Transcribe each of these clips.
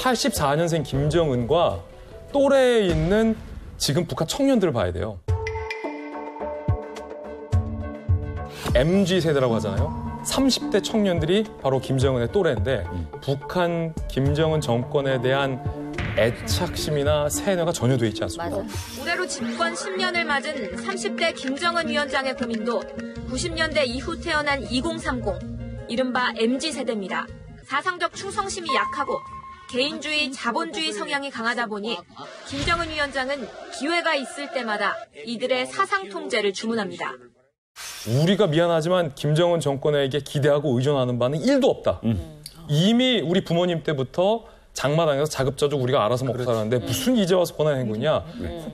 84년생 김정은과 또래에 있는 지금 북한 청년들을 봐야 돼요. MG 세대라고 하잖아요. 30대 청년들이 바로 김정은의 또래인데 북한 김정은 정권에 대한 애착심이나 세뇌가 전혀 돼 있지 않습니다. 맞아. 올해로 집권 10년을 맞은 30대 김정은 위원장의 고민도 90년대 이후 태어난 2030, 이른바 MZ세대입니다. 사상적 충성심이 약하고 개인주의, 자본주의 성향이 강하다 보니 김정은 위원장은 기회가 있을 때마다 이들의 사상 통제를 주문합니다. 우리가 미안하지만 김정은 정권에게 기대하고 의존하는 바는 1도 없다. 이미 우리 부모님 때부터 장마당에서 자급자족 우리가 알아서 먹고 살았는데 무슨 이제 와서 고난의 행군이야?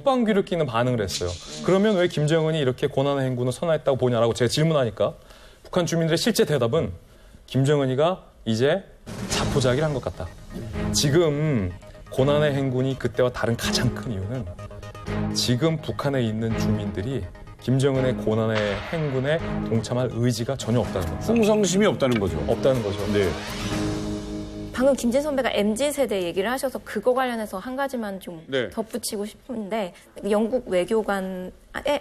콧방귀를 끼는 반응을 했어요. 그러면 왜 김정은이 이렇게 고난의 행군을 선언했다고 보냐라고 제가 질문하니까 북한 주민들의 실제 대답은 김정은이가 이제 자포자기를 한 것 같다. 지금 고난의 행군이 그때와 다른 가장 큰 이유는 지금 북한에 있는 주민들이 김정은의 고난의 행군에 동참할 의지가 전혀 없다는 겁니다. 충성심이 없다는 거죠. 없다는 거죠. 네. 방금 김진 선배가 MZ세대 얘기를 하셔서 그거 관련해서 한 가지만 좀 덧붙이고 싶은데 영국 외교관의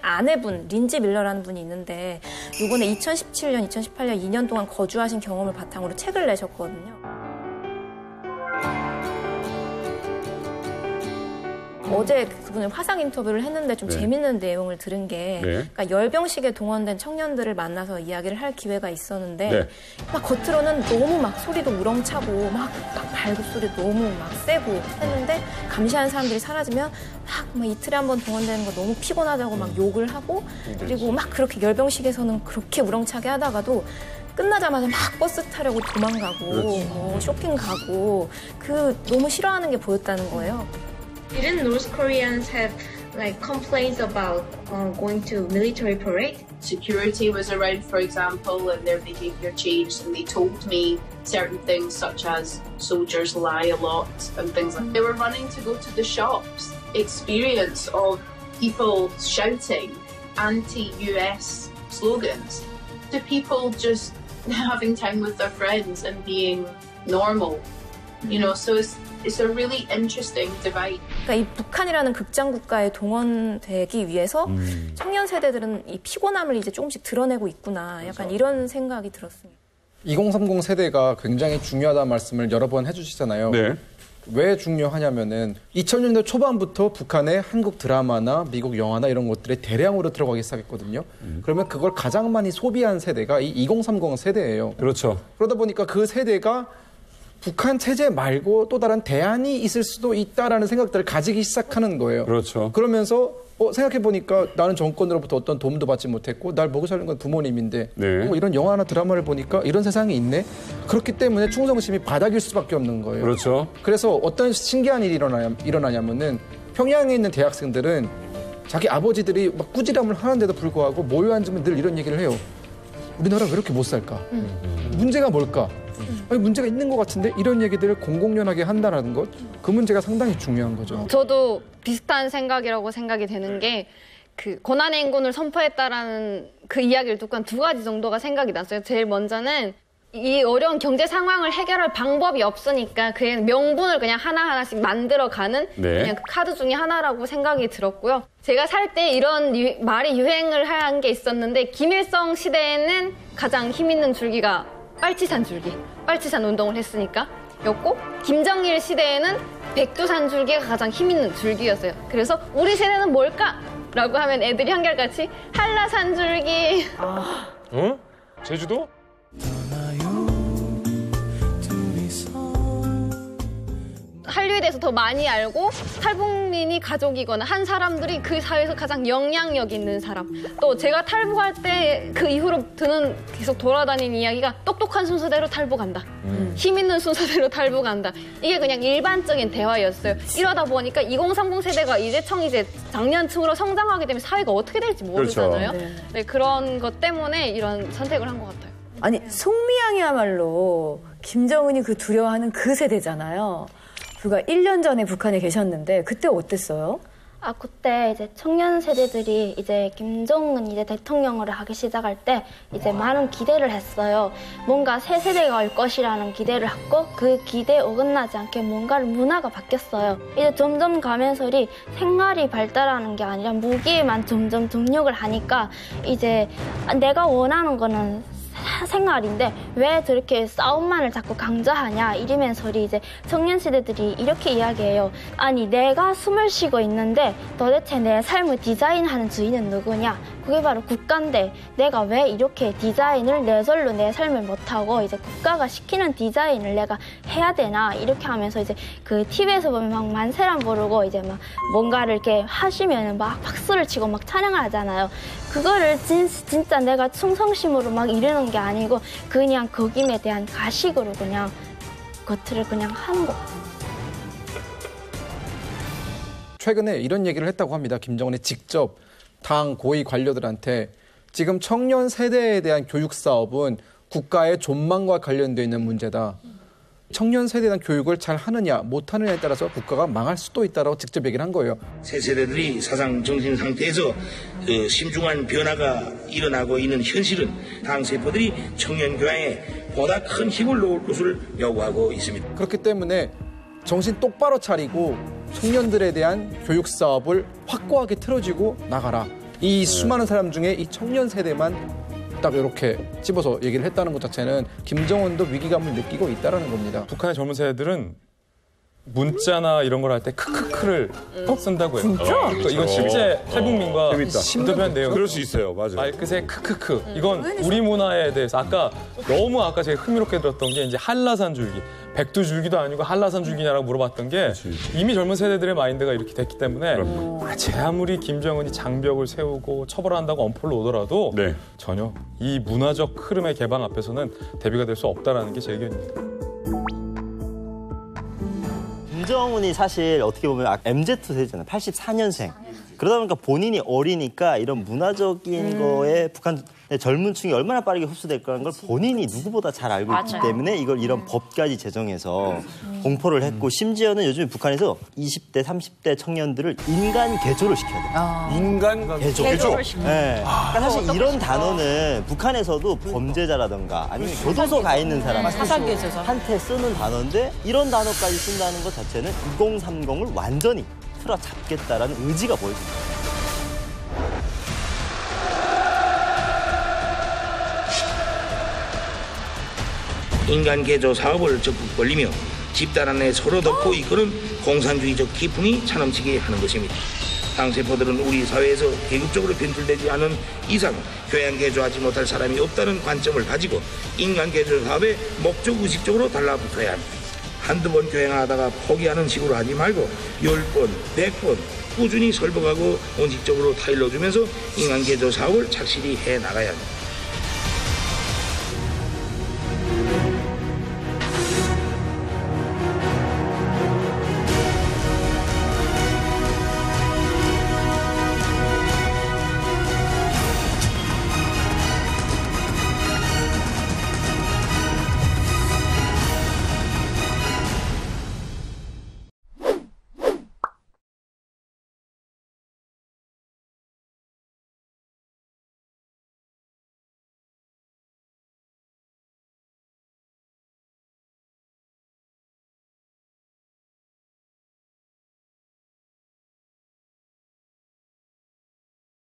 아내분 린지 밀러라는 분이 있는데 이번에 2017년, 2018년 2년 동안 거주하신 경험을 바탕으로 책을 내셨거든요. 어제 그분을 화상 인터뷰를 했는데 좀 재밌는 내용을 들은 게 그러니까 열병식에 동원된 청년들을 만나서 이야기를 할 기회가 있었는데 막 겉으로는 너무 막 소리도 우렁차고 막 발굽소리 너무 막 세고 했는데 감시하는 사람들이 사라지면 막 이틀에 한 번 동원되는 거 너무 피곤하다고 막 욕을 하고 그리고 막 그렇게 열병식에서는 그렇게 우렁차게 하다가도 끝나자마자 막 버스 타려고 도망가고 쇼핑 가고 그 너무 싫어하는 게 보였다는 거예요. Didn't North Koreans have like complaints about going to military parade? Security was around, for example, and their behaviour changed, and they told me certain things such as soldiers lie a lot and things like that. They were running to go to the shops. Experience of people shouting anti-US slogans to people just having time with their friends and being normal. You know, so it's a really interesting divide. 그러니까 이 북한이라는 극장 국가에 동원되기 위해서 청년 세대들은 이 피곤함을 이제 조금씩 드러내고 있구나. 약간 이런 생각이 들었습니다. 2030 세대가 굉장히 중요하다는 말씀을 여러 번 해주시잖아요. 네. 왜 중요하냐면은 2000년대 초반부터 북한의 한국 드라마나 미국 영화나 이런 것들이 대량으로 들어가기 시작했거든요. 그러면 그걸 가장 많이 소비한 세대가 이 2030 세대예요. 그렇죠. 그러다 보니까 그 세대가 북한 체제 말고 또 다른 대안이 있을 수도 있다라는 생각들을 가지기 시작하는 거예요. 그렇죠. 그러면서 생각해보니까 나는 정권으로부터 어떤 도움도 받지 못했고 날 먹여 살린 건 부모님인데 이런 영화나 드라마를 보니까 이런 세상이 있네. 그렇기 때문에 충성심이 바닥일 수밖에 없는 거예요. 그렇죠. 그래서 어떤 신기한 일이 일어나냐면은 평양에 있는 대학생들은 자기 아버지들이 막 꾸지람을 하는데도 불구하고 모여 앉으면 늘 이런 얘기를 해요. 우리나라 왜 이렇게 못 살까? 문제가 뭘까? 아니, 문제가 있는 것 같은데 이런 얘기들을 공공연하게 한다는 것, 그 문제가 상당히 중요한 거죠. 저도 비슷한 생각이라고 생각이 되는 게 그 고난의 행군을 선포했다라는 그 이야기를 듣고 한 두 가지 정도가 생각이 났어요. 제일 먼저는 이 어려운 경제 상황을 해결할 방법이 없으니까 그 명분을 그냥 하나하나씩 만들어가는 그냥 그 카드 중에 하나라고 생각이 들었고요. 제가 살 때 이런 말이 유행을 한 게 있었는데 김일성 시대에는 가장 힘 있는 줄기가 빨치산 줄기, 빨치산 운동을 했으니까 였고 김정일 시대에는 백두산 줄기가 가장 힘 있는 줄기였어요. 그래서 우리 세대는 뭘까? 라고 하면 애들이 한결같이 한라산 줄기. 응? 제주도? 한류에 대해서 더 많이 알고 탈북민이 가족이거나 한 사람들이 그 사회에서 가장 영향력 있는 사람. 또 제가 탈북할 때 그 이후로 드는 계속 돌아다니는 이야기가 똑똑한 순서대로 탈북한다. 힘 있는 순서대로 탈북한다. 이게 그냥 일반적인 대화였어요. 이러다 보니까 2030 세대가 이제 장년층으로 성장하게 되면 사회가 어떻게 될지 모르잖아요. 그렇죠. 네, 그런 것 때문에 이런 선택을 한 것 같아요. 아니 송미양이야말로 김정은이 그 두려워하는 그 세대잖아요. 불과 1년 전에 북한에 계셨는데 그때 어땠어요? 그때 이제 청년 세대들이 이제 김정은 이제 대통령을 하기 시작할 때 이제 많은 기대를 했어요. 뭔가 새 세대가 올 것이라는 기대를 했고 그 기대에 어긋나지 않게 뭔가를 문화가 바뀌었어요. 이제 점점 가면서 생활이 발달하는 게 아니라 무기에만 점점 등록을 하니까 이제 내가 원하는 거는 생활인데 왜 저렇게 싸움만을 자꾸 강조하냐 이러면서 이제 청년 세대들이 이렇게 이야기해요. 아니 내가 숨을 쉬고 있는데 도대체 내 삶을 디자인하는 주인은 누구냐? 그게 바로 국가인데 내가 왜 이렇게 디자인을 내절로 내 삶을 못하고 이제 국가가 시키는 디자인을 내가 해야 되나 이렇게 하면서 이제 그 TV에서 보면 막 만세란 부르고 이제 막 뭔가를 이렇게 하시면 막 박수를 치고 막 찬양을 하잖아요. 그거를 진짜 내가 충성심으로 막 이르는 게 아니고 그냥 거김에 대한 가식으로 그냥 겉을 그냥 하는 거. 최근에 이런 얘기를 했다고 합니다. 김정은이 직접 당 고위 관료들한테 지금 청년 세대에 대한 교육 사업은 국가의 존망과 관련되어 있는 문제다. 청년 세대에 대한 교육을 잘 하느냐 못하느냐에 따라서 국가가 망할 수도 있다고 직접 얘기를 한 거예요. 새 세대들이 사상 정신 상태에서 심중한 변화가 일어나고 있는 현실은 당 세포들이 청년 교양에 보다 큰 힘을 놓을 것을 요구하고 있습니다. 그렇기 때문에 정신 똑바로 차리고 청년들에 대한 교육 사업을 확고하게 틀어지고 나가라. 이 수많은 사람 중에 이 청년 세대만 딱 이렇게 집어서 얘기를 했다는 것 자체는 김정은도 위기감을 느끼고 있다는 겁니다. 북한의 젊은 세대들은 문자나 이런 걸 할 때 크크크를 쓴다고 해요. 진짜? 이건 실제 탈북민과 인터뷰한 내용. 그럴 수 있어요. 맞아요. 말끝에 크크크. 이건 우리 문화에 대해서 아까 제가 흥미롭게 들었던 게 이제 한라산 줄기. 백두줄기도 아니고 한라산 줄기냐라고 물어봤던 게 이미 젊은 세대들의 마인드가 이렇게 됐기 때문에 제 아무리 김정은이 장벽을 세우고 처벌한다고 엄포를 오더라도 전혀 이 문화적 흐름의 개방 앞에서는 대비가 될 수 없다는 게 제 의견입니다. 김정은이 사실 어떻게 보면 MZ 세대잖아요. 84년생. 그러다 보니까 본인이 어리니까 이런 문화적인 거에 북한 젊은 층이 얼마나 빠르게 흡수될 거라는 걸 본인이 누구보다 잘 알고 있기 때문에 이런 법까지 제정해서 공포를 했고 심지어는 요즘 북한에서 20대, 30대 청년들을 인간 개조를 시켜야 돼요. 인간 개조. 네. 그러니까 사실 이런 단어는 북한에서도 범죄자라든가 아니면 교도소 가 있는 사람한테 쓰는 단어인데 이런 단어까지 쓴다는 것 자체는 2030을 완전히 틀어잡겠다라는 의지가 보여집니다. 인간 개조 사업을 적극 벌리며 집단 안에 서로 덮고 이끄는 공산주의적 기풍이 차넘치게 하는 것입니다. 당세포들은 우리 사회에서 계급적으로 변질되지 않은 이상 교양 개조하지 못할 사람이 없다는 관점을 가지고 인간 개조 사업에 목적의식적으로 달라붙어야 합니다. 한두 번 교양하다가 포기하는 식으로 하지 말고 10번, 100번 꾸준히 설득하고 원칙적으로 타일러주면서 인간 개조 사업을 착실히 해나가야 합니다.